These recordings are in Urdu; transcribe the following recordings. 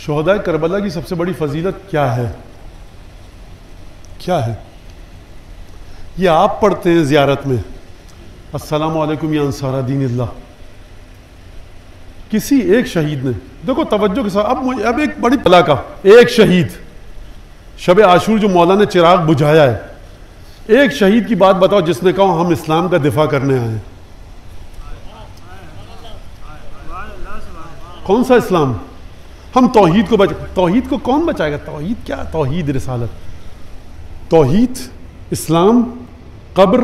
شہداء کربلا کی سب سے بڑی فضیلت کیا ہے؟ کیا ہے؟ یہ آپ پڑھتے ہیں زیارت میں، السلام علیکم یا انصار دین اللہ. کسی ایک شہید نے، دیکھو توجہ کے ساتھ، اب ایک بڑی بلا کا ایک شہید شب عاشور جو مولا نے چراغ بجھایا ہے، ایک شہید کی بات بتاؤ جس نے کہا ہم اسلام کا دفاع کرنے آئے ہیں. کون سا اسلام؟ ہم توحید کو توحید کو کون بچائے گا؟ توحید کیا؟ توحید رسالت، توحید، اسلام، قبر،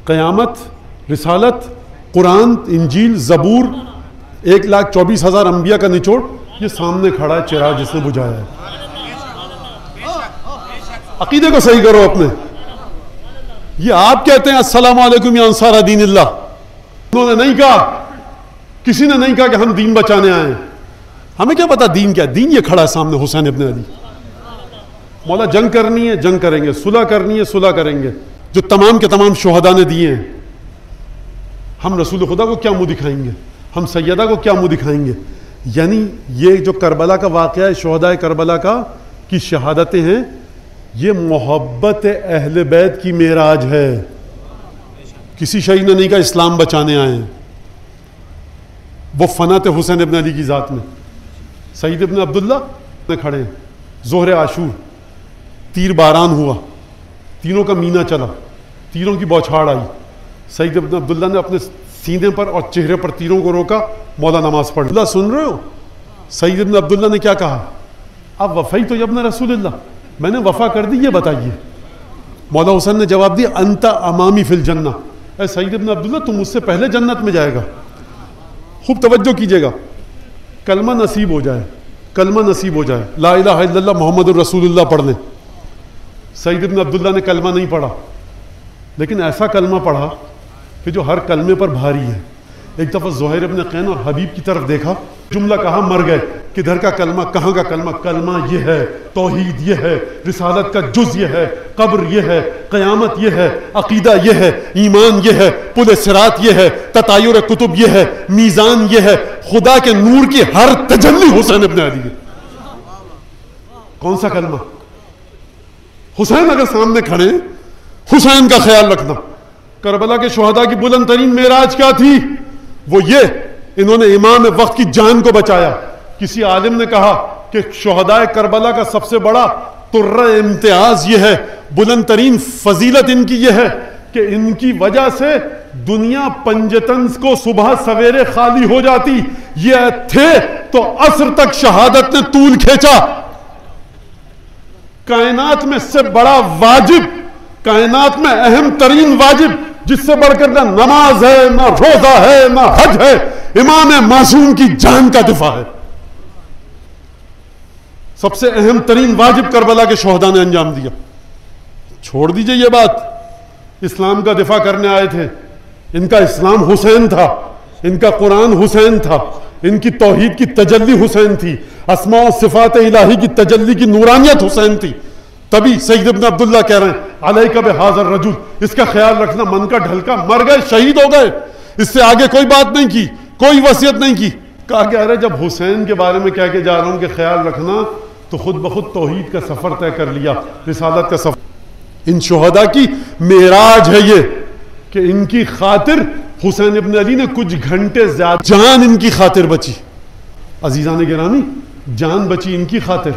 قیامت، رسالت، قرآن، انجیل، زبور، 1,24,000 انبیاء کا نچوڑ، یہ سامنے کھڑا ہے چراغ جس نے بجھایا ہے. عقیدے کو صحیح کرو اپنے. یہ آپ کہتے ہیں السلام علیکم یا انصار دین اللہ، انہوں نے نہیں کہا، کسی نے نہیں کہا کہ ہم دین بچانے آئے ہیں. ہمیں کیا پتا دین کیا؟ دین یہ کھڑا ہے سامنے، حسین ابن علی. مولا جنگ کرنی ہے جنگ کریں گے، صلح کرنی ہے صلح کریں گے، جو تمام کے تمام شہداء نے دیے ہیں. ہم رسول خدا کو کیا منہ دکھائیں گے؟ ہم سیدہ کو کیا منہ دکھائیں گے؟ یعنی یہ جو کربلا کا واقعہ ہے، شہداء کربلا کی شہادتیں ہیں، یہ محبت اہل بیت کی معراج ہے. کسی شہید نے نہیں کہا اسلام بچانے آئے ہیں. وہ فنا تھے حسین ابن علی کی ذات میں. سعید ابن عبداللہ میں کھڑے ہیں، ظہر عاشور، تیر باران ہوا، تیروں کا مینا چلا، تیروں کی بوچھاڑ آئی. سعید ابن عبداللہ نے اپنے سینے پر اور چہرے پر تیروں کو روکا، مولا نماز پڑھ. اللہ سن رہے ہو؟ سعید ابن عبداللہ نے کیا کہا؟ اب وفائی تو ابن رسول اللہ، میں نے وفا کر دی، یہ بتائیے. مولا حسین نے جواب دیا انت امامی فی الجنہ، اے سعید ابن عبداللہ تم مجھ سے پہلے جنت میں جائے گا. خوب توجہ کیجئے گا، کلمہ نصیب ہو جائے، کلمہ نصیب ہو جائے، لا الہ الا اللہ محمد الرسول اللہ پڑھ لیں. سعید ابن عبداللہ نے کلمہ نہیں پڑھا، لیکن ایسا کلمہ پڑھا کہ جو ہر کلمے پر بھاری ہے. ایک دفعہ زہیر ابن قین اور حبیب کی طرف دیکھا، جملہ کہا مر گئے. کدھر کا کلمہ؟ کہاں کا کلمہ؟ کلمہ یہ ہے، توحید یہ ہے، رسالت کا جز یہ ہے، قبر یہ ہے، قیامت یہ ہے، عقیدہ یہ ہے، ایمان یہ ہے، پل صراط یہ ہے، تطایر کتب یہ ہے، میزان یہ ہے، خدا کے نور کی ہر تجلی حسین ابن علی ہے. کون سا کلمہ؟ حسین اگر سامنے کھڑے، حسین کا خیال رکھنا. کربلا کے شہداء کی بلند ترین معراج کیا تھی؟ وہ یہ، انہوں نے امام وقت کی جان کو بچایا. کسی عالم نے کہا کہ شہداء کربلا کا سب سے بڑا ترہ امتیاز یہ ہے، بلند ترین فضیلت ان کی یہ ہے کہ ان کی وجہ سے دنیا پنجتنز کو صبح سویرے خالی ہو جاتی. یہ تھے تو عصر تک شہادت نے طول کھینچا. کائنات میں سے بڑا واجب، کائنات میں اہم ترین واجب جس سے بڑھ کر نہ نماز ہے، نہ روزہ ہے، نہ حج ہے، امام معصوم کی جان کا دفاع ہے. سب سے اہم ترین واجب کربلا کے شہداء نے انجام دیا. چھوڑ دیجئے یہ بات، اسلام کا دفاع کرنے آئے تھے. ان کا اسلام حسین تھا، ان کا قرآن حسین تھا، ان کی توحید کی تجلی حسین تھی، اسماء و صفات الہی کی تجلی کی نورانیت حسین تھی. تبھی سعید ابن عبداللہ کہہ رہے ہیں علیک بہذا الرجل، اس کا خیال رکھنا. من کا ڈھلکا، مر گئے، شہید ہو گئے. اس سے آگے کوئی بات نہیں کی، کوئی وصیت نہیں کی. کہا کہ ارے جب حسین کے بارے میں کہہ کے جا رہا ہوں کہ خیال رکھنا، تو خود بخود توحید کا سفر طے کر لیا، رسالت کا سفر. ان شہداء کی معراج ہے یہ کہ ان کی خاطر حسین ابن علی نے کچھ گھنٹے زیادہ، جان ان کی خاطر بچی. عزیزان گرامی، جان بچی ان کی خاطر.